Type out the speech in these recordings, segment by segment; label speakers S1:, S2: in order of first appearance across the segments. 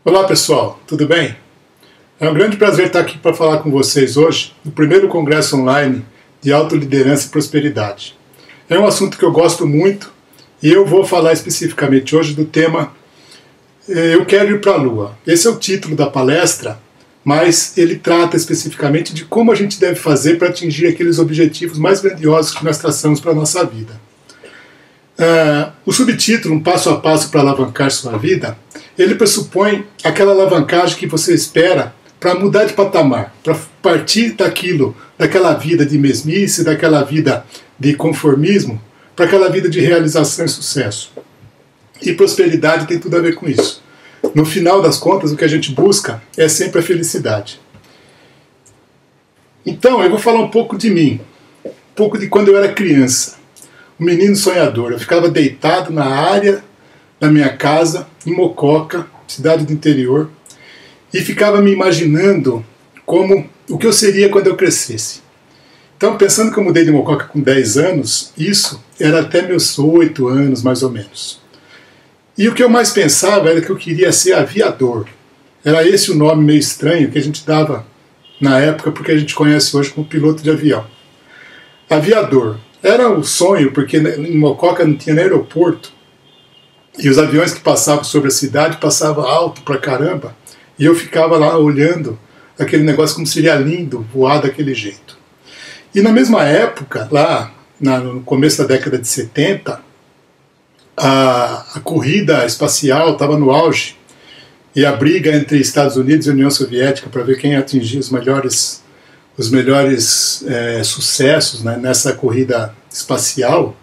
S1: Olá pessoal, tudo bem? É um grande prazer estar aqui para falar com vocês hoje no primeiro congresso online de autoliderança e prosperidade. É um assunto que eu gosto muito e eu vou falar especificamente hoje do tema Eu Quero Ir para a Lua. Esse é o título da palestra, mas ele trata especificamente de como a gente deve fazer para atingir aqueles objetivos mais grandiosos que nós traçamos para a nossa vida. O subtítulo, Um Passo a Passo para Alavancar Sua Vida, ele pressupõe aquela alavancagem que você espera para mudar de patamar, para partir daquela vida de mesmice, daquela vida de conformismo, para aquela vida de realização e sucesso. E prosperidade tem tudo a ver com isso. No final das contas, o que a gente busca é sempre a felicidade. Então, eu vou falar um pouco de mim, um pouco de quando eu era criança. Um menino sonhador. Eu ficava deitado na área da minha casa, em Mococa, cidade do interior, e ficava me imaginando o que eu seria quando eu crescesse. Então, pensando que eu mudei de Mococa com 10 anos, isso era até meus 8 anos, mais ou menos. E o que eu mais pensava era que eu queria ser aviador. Era esse o nome meio estranho que a gente dava na época, porque a gente conhece hoje como piloto de avião. Aviador. Era um sonho, porque em Mococa não tinha nem aeroporto. E os aviões que passavam sobre a cidade passavam alto pra caramba. E eu ficava lá olhando aquele negócio como seria lindo voar daquele jeito. E na mesma época, lá no começo da década de 70, a corrida espacial estava no auge. E a briga entre Estados Unidos e União Soviética para ver quem atingia os melhores sucessos, né, nessa corrida espacial,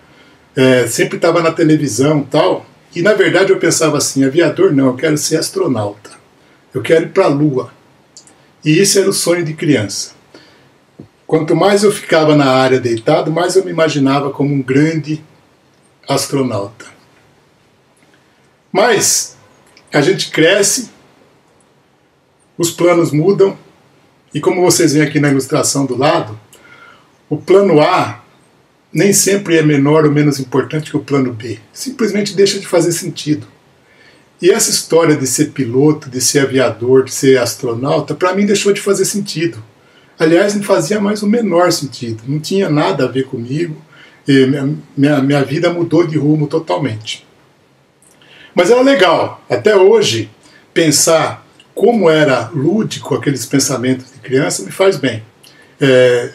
S1: sempre estava na televisão e tal. E na verdade eu pensava assim, aviador não, eu quero ser astronauta. Eu quero ir para a Lua. E isso era o sonho de criança. Quanto mais eu ficava na área deitado, mais eu me imaginava como um grande astronauta. Mas a gente cresce, os planos mudam, e como vocês veem aqui na ilustração do lado, o plano A nem sempre é menor ou menos importante que o plano B. Simplesmente deixa de fazer sentido. E essa história de ser piloto, de ser aviador, de ser astronauta, para mim deixou de fazer sentido. Aliás, não fazia mais o menor sentido. Não tinha nada a ver comigo. E minha vida mudou de rumo totalmente. Mas era legal. Até hoje, pensar como era lúdico aqueles pensamentos de criança me faz bem.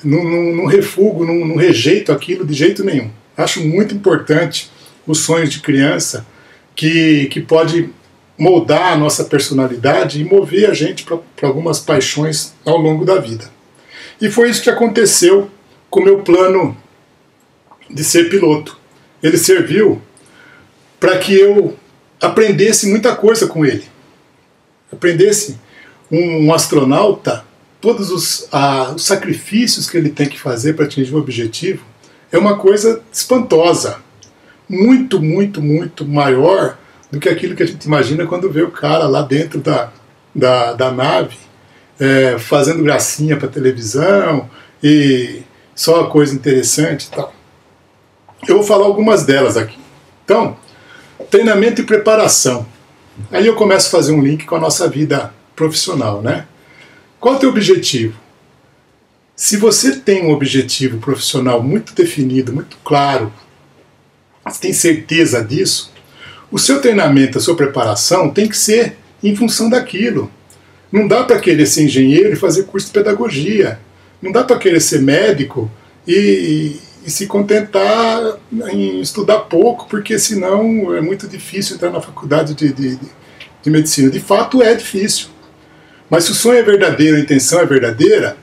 S1: Não refugo, não rejeito aquilo de jeito nenhum. Acho muito importante os sonhos de criança que pode moldar a nossa personalidade e mover a gente para algumas paixões ao longo da vida. E foi isso que aconteceu com o meu plano de ser piloto. Ele serviu para que eu aprendesse muita coisa com ele. Aprendesse um astronauta, todos os sacrifícios que ele tem que fazer para atingir o objetivo, é uma coisa espantosa. Muito, muito, muito maior do que aquilo que a gente imagina quando vê o cara lá dentro da nave, fazendo gracinha para televisão e só coisa interessante e tal. Eu vou falar algumas delas aqui. Então, treinamento e preparação. Aí eu começo a fazer um link com a nossa vida profissional, né? Qual é o teu objetivo? Se você tem um objetivo profissional muito definido, muito claro, você tem certeza disso, o seu treinamento, a sua preparação tem que ser em função daquilo. Não dá para querer ser engenheiro e fazer curso de pedagogia. Não dá para querer ser médico e se contentar em estudar pouco, porque senão é muito difícil entrar na faculdade de medicina. De fato é difícil. Mas se o sonho é verdadeiro, a intenção é verdadeira,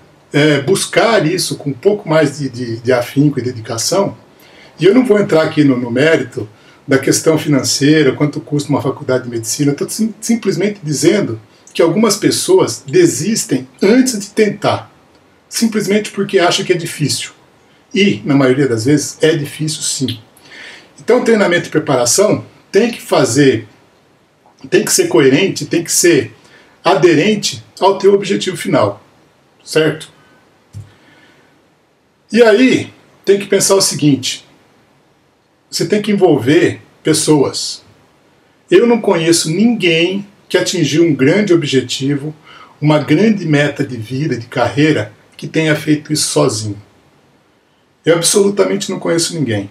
S1: buscar isso com um pouco mais de afinco e dedicação. E eu não vou entrar aqui no mérito da questão financeira, quanto custa uma faculdade de medicina. Estou simplesmente dizendo que algumas pessoas desistem antes de tentar, simplesmente porque acham que é difícil. E, na maioria das vezes, é difícil sim. Então, treinamento e preparação tem que ser coerente, tem que ser aderente ao teu objetivo final, certo? E aí, tem que pensar o seguinte, você tem que envolver pessoas. Eu não conheço ninguém que atingiu um grande objetivo, uma grande meta de vida, de carreira, que tenha feito isso sozinho. Eu absolutamente não conheço ninguém.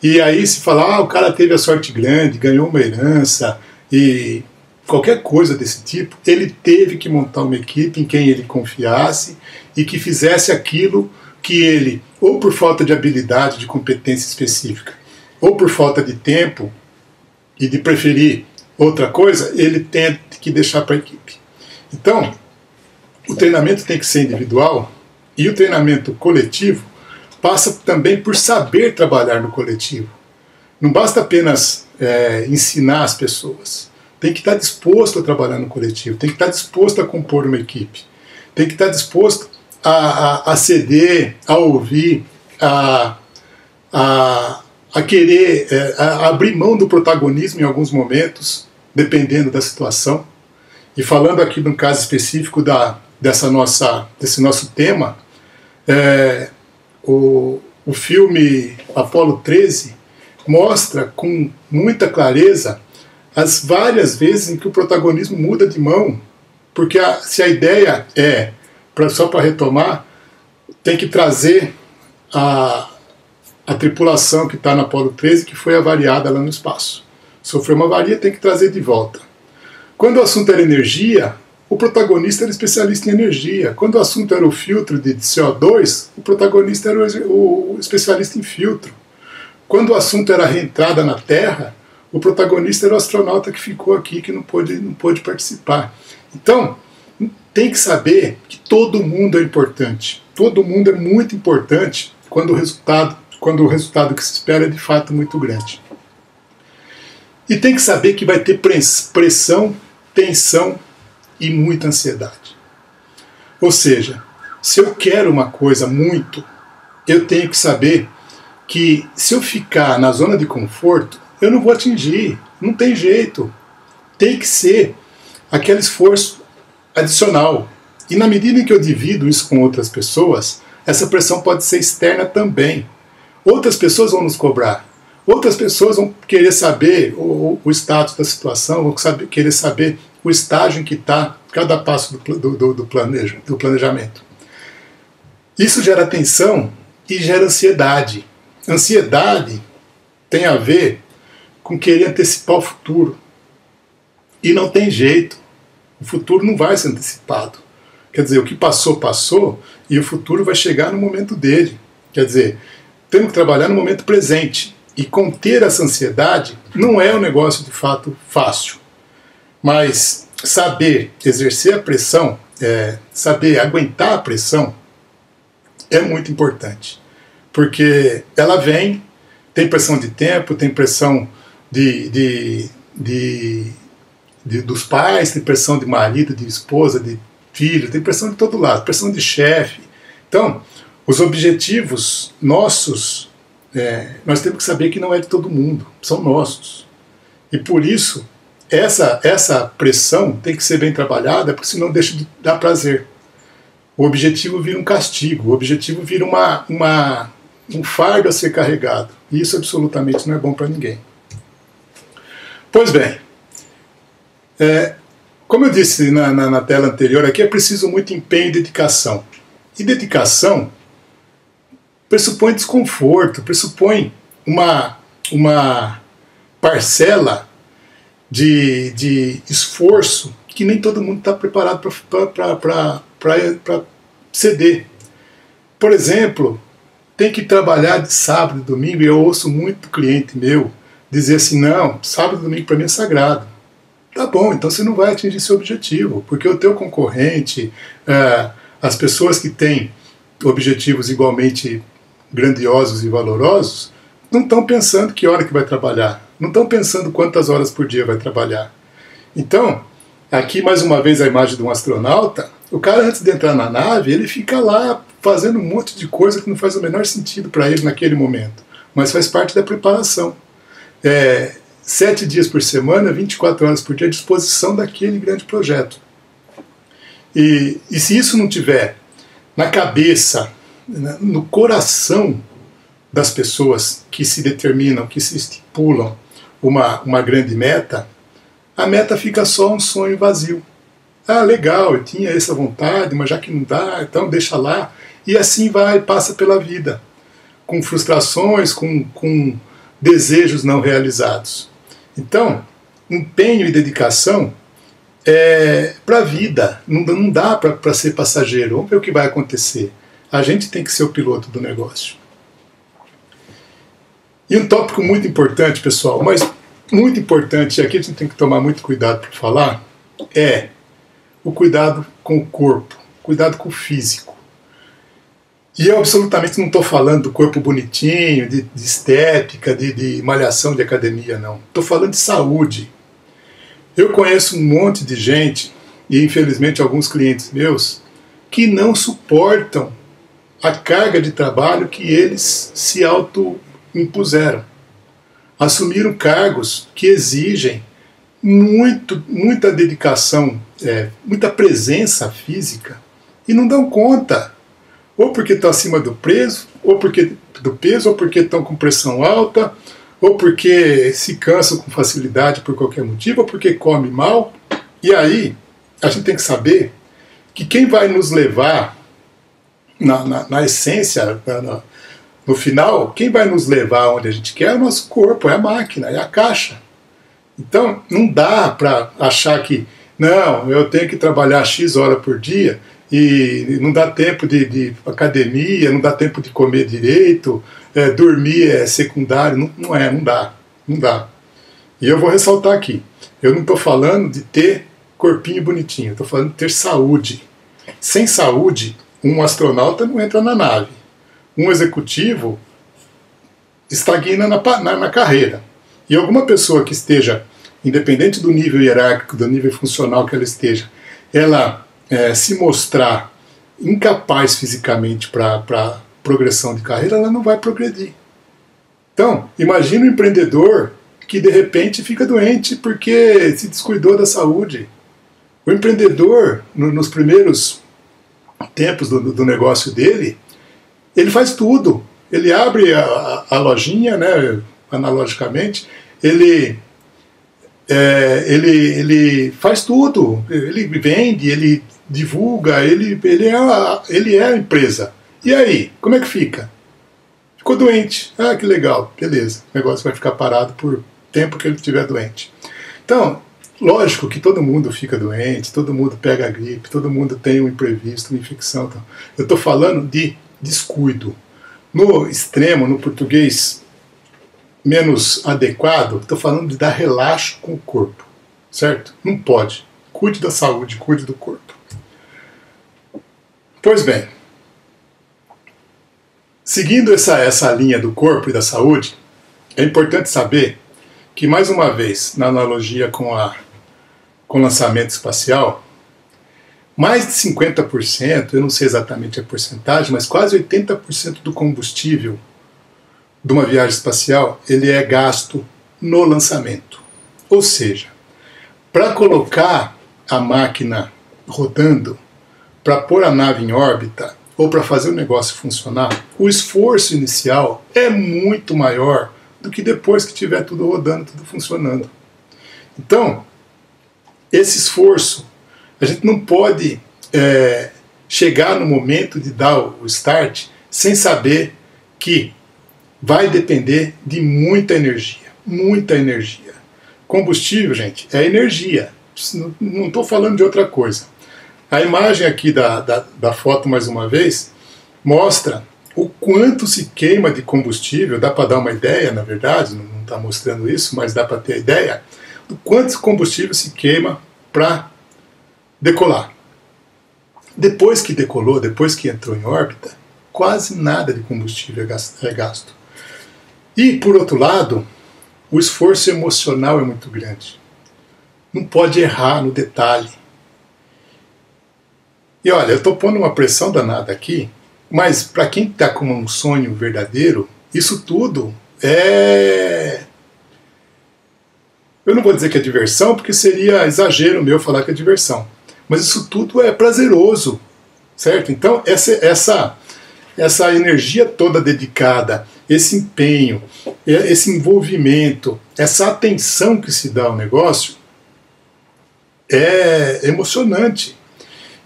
S1: E aí se fala, o cara teve a sorte grande, ganhou uma herança e qualquer coisa desse tipo, ele teve que montar uma equipe em quem ele confiasse e que fizesse aquilo que ele, ou por falta de habilidade, de competência específica, ou por falta de tempo e de preferir outra coisa, ele tem que deixar para a equipe. Então, o treinamento tem que ser individual e o treinamento coletivo passa também por saber trabalhar no coletivo. Não basta apenas ensinar as pessoas. Tem que estar disposto a trabalhar no coletivo, tem que estar disposto a compor uma equipe, tem que estar disposto a ceder, a ouvir, a querer a abrir mão do protagonismo em alguns momentos, dependendo da situação. E falando aqui de um caso específico desse nosso tema, o filme Apollo 13 mostra com muita clareza as várias vezes em que o protagonismo muda de mão, porque se a ideia só para retomar, tem que trazer a tripulação que está na Apollo 13, que foi avariada lá no espaço. Sofreu uma avaria, tem que trazer de volta. Quando o assunto era energia, o protagonista era especialista em energia. Quando o assunto era o filtro de CO2, o protagonista era o especialista em filtro. Quando o assunto era a reentrada na Terra, o protagonista era o astronauta que ficou aqui, que não pôde participar. Então, tem que saber que todo mundo é importante. Todo mundo é muito importante quando o resultado que se espera é de fato muito grande. E tem que saber que vai ter pressão, tensão e muita ansiedade. Ou seja, se eu quero uma coisa muito, eu tenho que saber que se eu ficar na zona de conforto, eu não vou atingir. Não tem jeito. Tem que ser aquele esforço adicional. E na medida em que eu divido isso com outras pessoas, essa pressão pode ser externa também. Outras pessoas vão nos cobrar. Outras pessoas vão querer saber o status da situação, vão querer saber o estágio em que está cada passo do planejamento. Isso gera tensão e gera ansiedade. Ansiedade tem a ver com querer antecipar o futuro. E não tem jeito. O futuro não vai ser antecipado. Quer dizer, o que passou, passou, e o futuro vai chegar no momento dele. Quer dizer, temos que trabalhar no momento presente. E conter essa ansiedade não é um negócio de fato fácil. Mas saber exercer a pressão, saber aguentar a pressão, é muito importante. Porque ela vem, tem pressão de tempo, tem pressão dos pais, tem pressão de marido, de esposa, de filho, tem pressão de todo lado, pressão de chefe. Então, os objetivos nossos, nós temos que saber que não é de todo mundo, são nossos. E por isso, essa pressão tem que ser bem trabalhada, porque senão deixa de dar prazer. O objetivo vira um castigo, o objetivo vira um fardo a ser carregado. E isso absolutamente não é bom para ninguém. Pois bem, como eu disse na tela anterior, aqui é preciso muito empenho e dedicação. E dedicação pressupõe desconforto, pressupõe uma parcela de esforço que nem todo mundo está preparado para ceder. Por exemplo, tem que trabalhar de sábado e domingo, e eu ouço muito cliente meu dizer assim, não, sábado e domingo para mim é sagrado. Tá bom, então você não vai atingir seu objetivo, porque o teu concorrente, as pessoas que têm objetivos igualmente grandiosos e valorosos, não estão pensando que hora que vai trabalhar, não estão pensando quantas horas por dia vai trabalhar. Então, aqui mais uma vez a imagem de um astronauta, o cara antes de entrar na nave, ele fica lá fazendo um monte de coisa que não faz o menor sentido para ele naquele momento, mas faz parte da preparação. 7 dias por semana, 24 horas por dia à disposição daquele grande projeto. E se isso não tiver na cabeça, no coração das pessoas que se determinam, que se estipulam uma grande meta, a meta fica só um sonho vazio. Ah, legal, eu tinha essa vontade, mas já que não dá, então deixa lá. E assim vai, passa pela vida, com frustrações, com desejos não realizados. Então, empenho e dedicação é para a vida, não dá para ser passageiro. Vamos ver o que vai acontecer. A gente tem que ser o piloto do negócio. E um tópico muito importante, pessoal, mas muito importante, e aqui a gente tem que tomar muito cuidado para falar, é o cuidado com o corpo, cuidado com o físico. E eu absolutamente não estou falando do corpo bonitinho, de estética, de malhação de academia, não. Estou falando de saúde. Eu conheço um monte de gente, e infelizmente alguns clientes meus, que não suportam a carga de trabalho que eles se auto-impuseram. Assumiram cargos que exigem muita dedicação, muita presença física, e não dão conta. Ou porque estão acima do peso, ou porque estão com pressão alta, ou porque se cansam com facilidade por qualquer motivo, ou porque come mal. E aí, a gente tem que saber que quem vai nos levar, na essência, no final, quem vai nos levar onde a gente quer é o nosso corpo, é a máquina, é a caixa. Então, não dá para achar que, não, eu tenho que trabalhar X horas por dia, e não dá tempo de academia, não dá tempo de comer direito, dormir é secundário, não dá. E eu vou ressaltar aqui, eu não estou falando de ter corpinho bonitinho, estou falando de ter saúde. Sem saúde, um astronauta não entra na nave, um executivo estagna na carreira. E alguma pessoa que esteja, independente do nível hierárquico, do nível funcional que ela esteja, ela se mostrar incapaz fisicamente para progressão de carreira, ela não vai progredir. Então, imagine um empreendedor que de repente fica doente porque se descuidou da saúde. O empreendedor, nos primeiros tempos do negócio dele, ele faz tudo. Ele abre a lojinha, né, analogicamente, ele faz tudo. Ele vende, ele divulga, ele é a empresa. E aí, como é que fica? Ficou doente. Ah, que legal, beleza. O negócio vai ficar parado por tempo que ele estiver doente. Então, lógico que todo mundo fica doente, todo mundo pega a gripe, todo mundo tem um imprevisto, uma infecção. Então, eu estou falando de descuido. No extremo, no português menos adequado, estou falando de dar relaxo com o corpo, certo? Não pode. Cuide da saúde, cuide do corpo. Pois bem, seguindo essa linha do corpo e da saúde, é importante saber que, mais uma vez, na analogia com o lançamento espacial, mais de 50%, eu não sei exatamente a porcentagem, mas quase 80% do combustível de uma viagem espacial, ele é gasto no lançamento. Ou seja, para colocar a máquina rodando, para pôr a nave em órbita, ou para fazer o negócio funcionar, o esforço inicial é muito maior do que depois que tiver tudo rodando, tudo funcionando. Então, esse esforço, a gente não pode chegar no momento de dar o start sem saber que vai depender de muita energia. Muita energia. Combustível, gente, é energia. Não estou falando de outra coisa. A imagem aqui da foto, mais uma vez, mostra o quanto se queima de combustível. Dá para dar uma ideia, na verdade, não está mostrando isso, mas dá para ter a ideia do quanto combustível se queima para decolar. Depois que decolou, depois que entrou em órbita, quase nada de combustível é gasto. E, por outro lado, o esforço emocional é muito grande. Não pode errar no detalhe. E olha, eu estou pondo uma pressão danada aqui, mas para quem está com um sonho verdadeiro, isso tudo é... Eu não vou dizer que é diversão, porque seria exagero meu falar que é diversão. Mas isso tudo é prazeroso, certo? Então, essa energia toda dedicada, esse empenho, esse envolvimento, essa atenção que se dá ao negócio, é emocionante.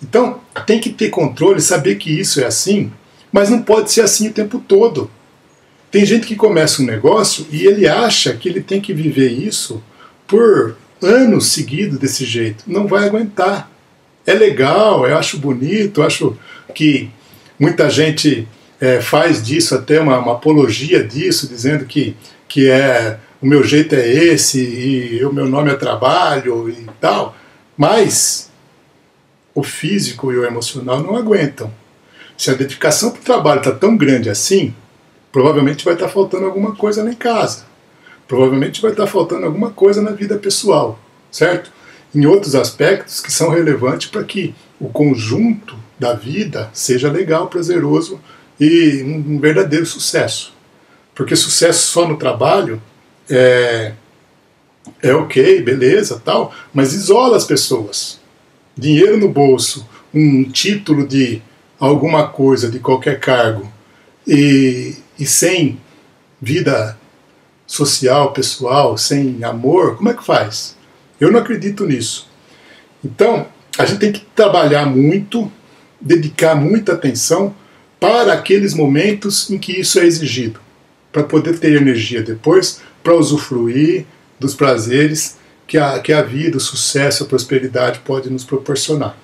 S1: Então, tem que ter controle, saber que isso é assim, mas não pode ser assim o tempo todo. Tem gente que começa um negócio e ele acha que ele tem que viver isso por anos seguidos desse jeito. Não vai aguentar. É legal, eu acho bonito, eu acho que muita gente faz disso até uma apologia disso, dizendo que o meu jeito é esse, e o meu nome é trabalho e tal, mas o físico e o emocional não aguentam. Se a dedicação para o trabalho está tão grande assim, provavelmente vai estar faltando alguma coisa lá em casa, provavelmente vai estar faltando alguma coisa na vida pessoal, certo? Em outros aspectos que são relevantes para que o conjunto da vida seja legal, prazeroso e um verdadeiro sucesso. Porque sucesso só no trabalho é ok, beleza, tal, mas isola as pessoas. Dinheiro no bolso, um título de alguma coisa, de qualquer cargo, e sem vida social, pessoal, sem amor, como é que faz? Eu não acredito nisso. Então, a gente tem que trabalhar muito, dedicar muita atenção para aqueles momentos em que isso é exigido, para poder ter energia depois, para usufruir dos prazeres que a vida, o sucesso, a prosperidade pode nos proporcionar.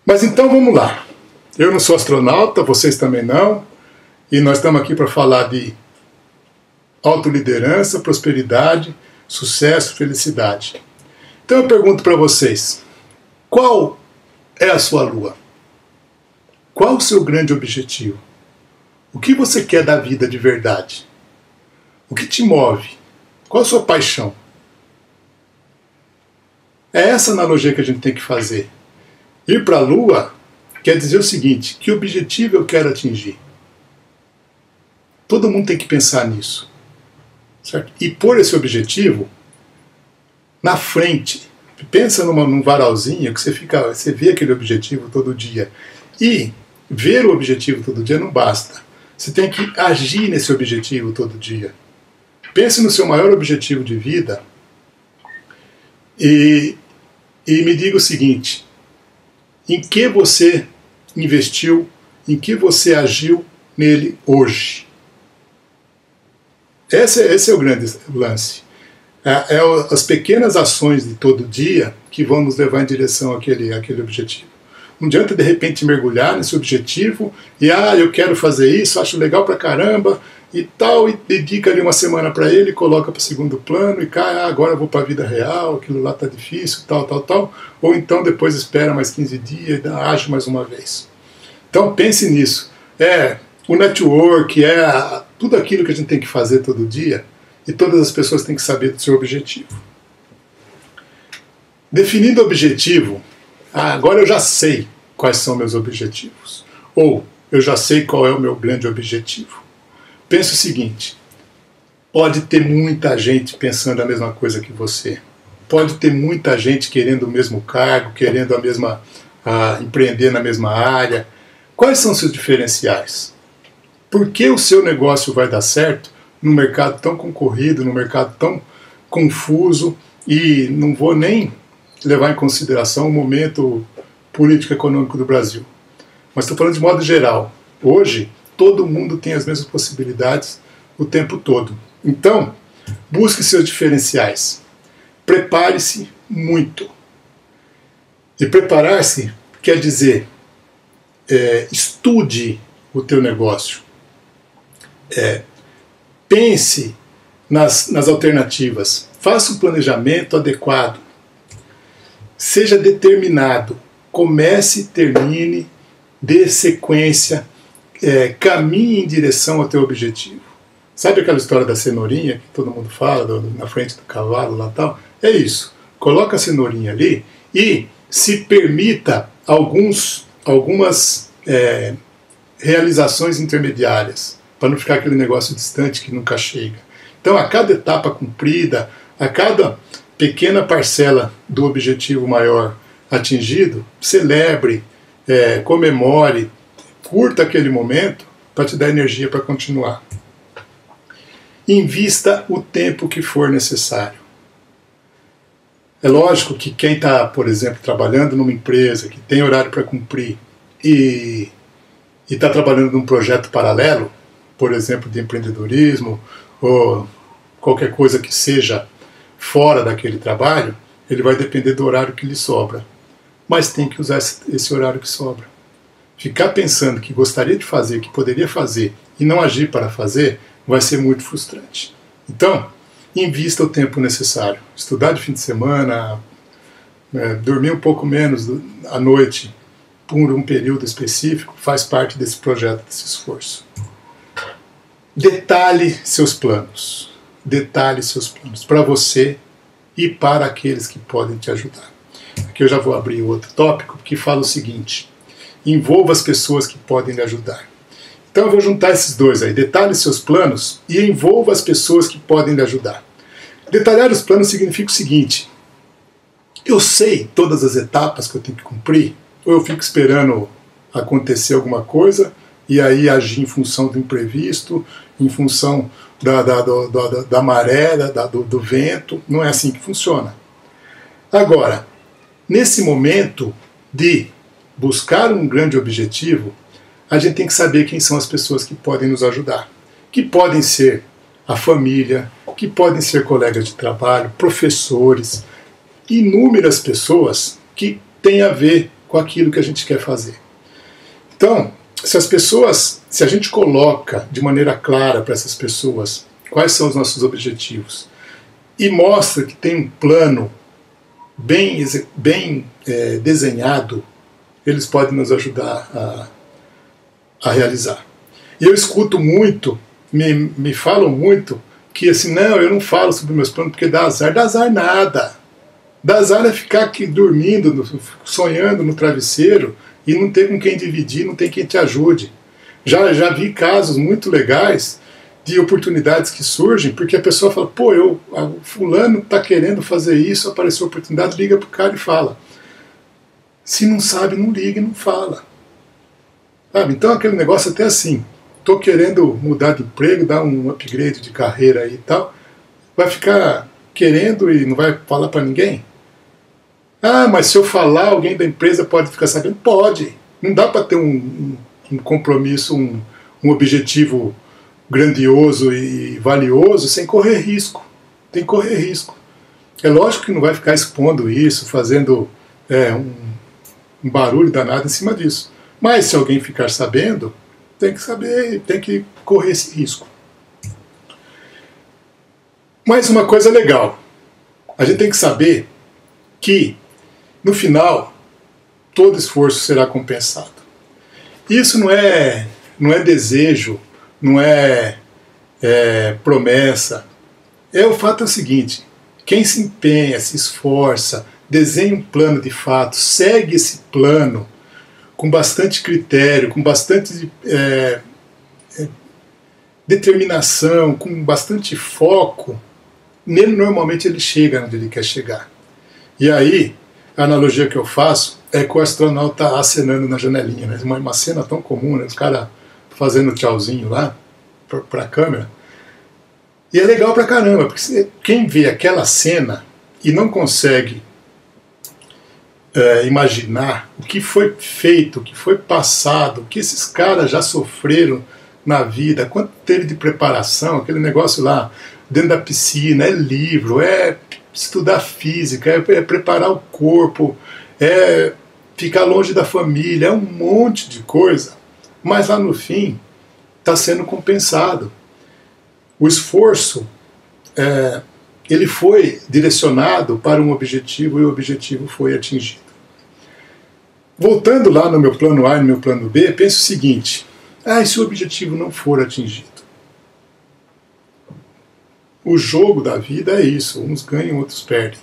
S1: Mas então vamos lá. Eu não sou astronauta, vocês também não, e nós estamos aqui para falar de autoliderança, prosperidade, sucesso, felicidade. Então eu pergunto para vocês, qual é a sua lua? Qual o seu grande objetivo? O que você quer da vida de verdade? O que te move? Qual a sua paixão? É essa analogia que a gente tem que fazer. Ir para a lua quer dizer o seguinte, que objetivo eu quero atingir? Todo mundo tem que pensar nisso. Certo? E pôr esse objetivo na frente. Pensa num varalzinho que você vê aquele objetivo todo dia. E ver o objetivo todo dia não basta. Você tem que agir nesse objetivo todo dia. Pense no seu maior objetivo de vida e me diga o seguinte, em que você investiu, em que você agiu nele hoje? Esse é o grande lance. As pequenas ações de todo dia que vão nos levar em direção àquele objetivo. Não adianta de repente mergulhar nesse objetivo e eu quero fazer isso, acho legal pra caramba e tal, e dedica ali uma semana para ele, coloca para o segundo plano e cai, agora eu vou para a vida real, aquilo lá tá difícil, tal, ou então depois espera mais 15 dias e age mais uma vez. Então pense nisso. O network, tudo aquilo que a gente tem que fazer todo dia, e todas as pessoas têm que saber do seu objetivo. Definindo o objetivo, agora eu já sei quais são meus objetivos. Ou eu já sei qual é o meu grande objetivo. Pensa o seguinte, pode ter muita gente pensando a mesma coisa que você. Pode ter muita gente querendo o mesmo cargo, querendo empreender na mesma área. Quais são os seus diferenciais? Por que o seu negócio vai dar certo num mercado tão concorrido, num mercado tão confuso, e não vou nem levar em consideração o momento político-econômico do Brasil. Mas estou falando de modo geral. Hoje, todo mundo tem as mesmas possibilidades o tempo todo. Então, busque seus diferenciais. Prepare-se muito. E preparar-se quer dizer estude o teu negócio. Pense nas alternativas. Faça um planejamento adequado. Seja determinado. Comece e termine, dê sequência, caminhe em direção ao teu objetivo. Sabe aquela história da cenourinha que todo mundo fala, na frente do cavalo lá tal? É isso. Coloca a cenourinha ali e se permita algumas realizações intermediárias, para não ficar aquele negócio distante que nunca chega. Então, a cada etapa cumprida, a cada pequena parcela do objetivo maior atingido, celebre, comemore, curta aquele momento para te dar energia para continuar. Invista o tempo que for necessário. É lógico que quem está, por exemplo, trabalhando numa empresa que tem horário para cumprir e está trabalhando num projeto paralelo, por exemplo, de empreendedorismo ou qualquer coisa que seja fora daquele trabalho, ele vai depender do horário que lhe sobra. Mas tem que usar esse horário que sobra. Ficar pensando que gostaria de fazer, que poderia fazer e não agir para fazer, vai ser muito frustrante. Então, invista o tempo necessário. Estudar de fim de semana, dormir um pouco menos à noite por um período específico, faz parte desse projeto, desse esforço. Detalhe seus planos. Detalhe seus planos para você e para aqueles que podem te ajudar. Aqui eu já vou abrir outro tópico que fala o seguinte: envolva as pessoas que podem lhe ajudar. Então eu vou juntar esses dois aí, detalhe seus planos e envolva as pessoas que podem lhe ajudar. Detalhar os planos significa o seguinte: eu sei todas as etapas que eu tenho que cumprir, ou eu fico esperando acontecer alguma coisa e aí agir em função do imprevisto, em função da maré, do vento. Não é assim que funciona. Agora, nesse momento de buscar um grande objetivo, a gente tem que saber quem são as pessoas que podem nos ajudar. Que podem ser a família, que podem ser colegas de trabalho, professores, inúmeras pessoas que têm a ver com aquilo que a gente quer fazer. Então, se a gente coloca de maneira clara para essas pessoas quais são os nossos objetivos e mostra que tem um plano bem desenhado, eles podem nos ajudar a realizar. E eu escuto muito, me falam muito, que assim, não, eu não falo sobre meus planos porque dá azar. Dá azar nada. Dá azar é ficar aqui dormindo, sonhando no travesseiro e não ter com quem dividir, não tem quem te ajude. Já vi casos muito legais de oportunidades que surgem porque a pessoa fala, pô, fulano está querendo fazer isso, apareceu a oportunidade, liga pro cara e fala. Se não sabe, não liga e não fala. Sabe? Então aquele negócio até assim, estou querendo mudar de emprego, dar um upgrade de carreira aí e tal, vai ficar querendo e não vai falar para ninguém? Ah, mas se eu falar, alguém da empresa pode ficar sabendo? Pode. Não dá para ter um compromisso, um objetivo grandioso e valioso sem correr risco. Tem que correr risco. É lógico que não vai ficar expondo isso, fazendo um barulho danado em cima disso. Mas se alguém ficar sabendo, tem que saber, tem que correr esse risco. Mais uma coisa legal. A gente tem que saber que, no final, todo esforço será compensado. Isso não é desejo, não é promessa. O fato é o seguinte: quem se empenha, se esforça, desenha um plano de fato, segue esse plano com bastante critério, com bastante determinação, com bastante foco, normalmente ele chega onde ele quer chegar. E aí, a analogia que eu faço é com o astronauta acenando na janelinha, né? Uma cena tão comum, né? Os caras fazendo tchauzinho lá para a câmera. E é legal pra caramba, porque quem vê aquela cena e não consegue imaginar o que foi feito, o que foi passado, o que esses caras já sofreram na vida, quanto teve de preparação, aquele negócio lá dentro da piscina, é livro, é estudar física, é preparar o corpo, é ficar longe da família, é um monte de coisa, mas lá no fim está sendo compensado. O esforço ele foi direcionado para um objetivo e o objetivo foi atingido. Voltando lá no meu plano A e no meu plano B, pense o seguinte: e se o objetivo não for atingido? O jogo da vida é isso, uns ganham, outros perdem.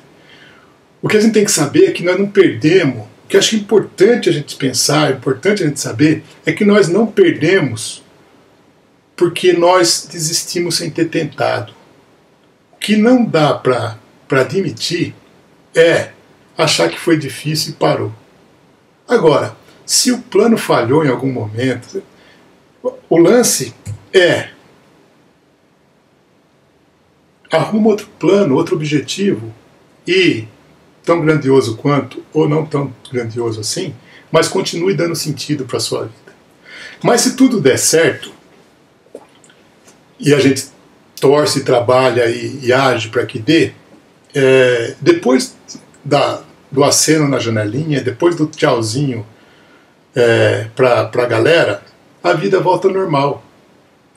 S1: O que a gente tem que saber é que nós não perdemos. O que eu acho importante a gente pensar, importante a gente saber, é que nós não perdemos porque nós desistimos sem ter tentado. O que não dá para admitir é achar que foi difícil e parou. Agora, se o plano falhou em algum momento, o lance é: arruma outro plano, outro objetivo e tão grandioso quanto, ou não tão grandioso assim, mas continue dando sentido para a sua vida. Mas se tudo der certo, e a gente torce, trabalha e age para que dê, depois do aceno na janelinha, depois do tchauzinho para a galera, a vida volta ao normal.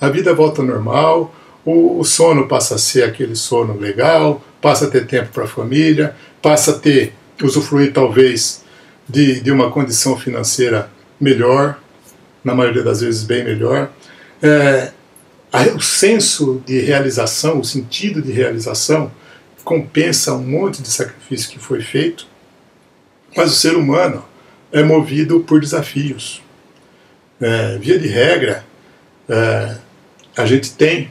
S1: A vida volta ao normal, o sono passa a ser aquele sono legal, passa a ter tempo para a família, passa a ter, usufruir talvez de uma condição financeira melhor, na maioria das vezes bem melhor. O senso de realização, o sentido de realização, compensa um monte de sacrifício que foi feito, mas o ser humano é movido por desafios. Via de regra, a gente tem,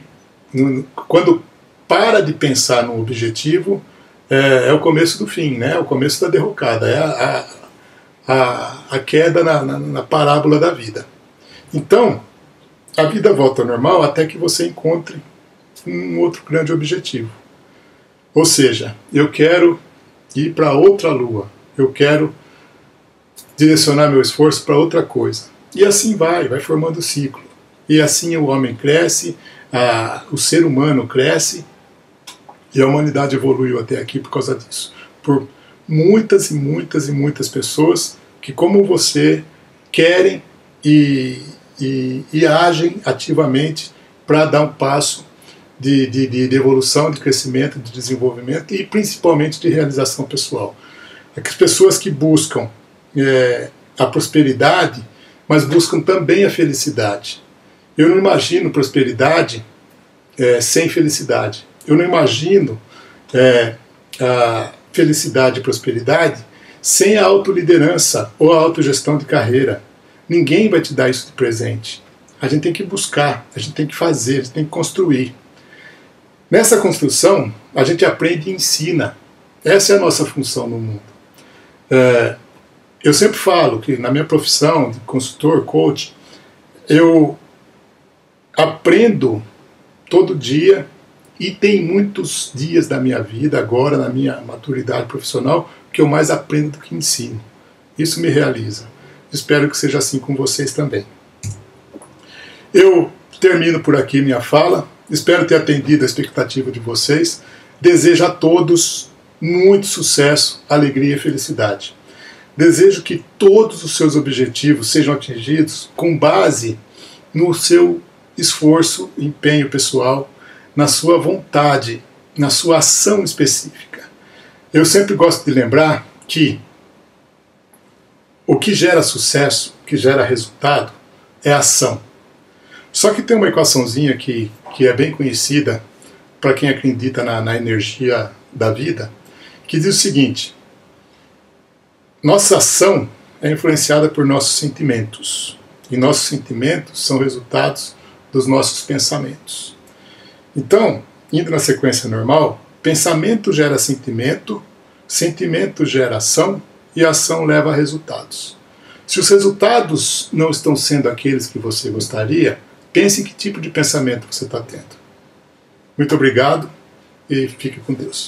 S1: quando para de pensar no objetivo, é o começo do fim, né? É o começo da derrocada, é a queda na parábola da vida. Então, a vida volta ao normal até que você encontre um outro grande objetivo. Ou seja, eu quero ir para outra lua, eu quero direcionar meu esforço para outra coisa. E assim vai formando ciclo. E assim o homem cresce, o ser humano cresce, e a humanidade evoluiu até aqui por causa disso. Por muitas e muitas e muitas pessoas que, como você, querem e agem ativamente para dar um passo de evolução, de crescimento, de desenvolvimento e principalmente de realização pessoal. As pessoas que buscam a prosperidade, mas buscam também a felicidade. Eu não imagino prosperidade sem felicidade. Eu não imagino a felicidade e prosperidade sem a autoliderança ou a autogestão de carreira. Ninguém vai te dar isso de presente. A gente tem que buscar, a gente tem que fazer, a gente tem que construir. Nessa construção, a gente aprende e ensina. Essa é a nossa função no mundo. Eu sempre falo que na minha profissão de consultor, coach, eu aprendo todo dia e tem muitos dias da minha vida, agora na minha maturidade profissional, que eu mais aprendo do que ensino. Isso me realiza. Espero que seja assim com vocês também. Eu termino por aqui minha fala. Espero ter atendido a expectativa de vocês. Desejo a todos muito sucesso, alegria e felicidade. Desejo que todos os seus objetivos sejam atingidos com base no seu esforço, empenho pessoal, na sua vontade, na sua ação específica. Eu sempre gosto de lembrar que o que gera sucesso, o que gera resultado, é ação. Só que tem uma equaçãozinha que é bem conhecida para quem acredita na energia da vida, que diz o seguinte: nossa ação é influenciada por nossos sentimentos, e nossos sentimentos são resultados dos nossos pensamentos. Então, indo na sequência normal, pensamento gera sentimento, sentimento gera ação, e a ação leva a resultados. Se os resultados não estão sendo aqueles que você gostaria, pense em que tipo de pensamento você está tendo. Muito obrigado e fique com Deus.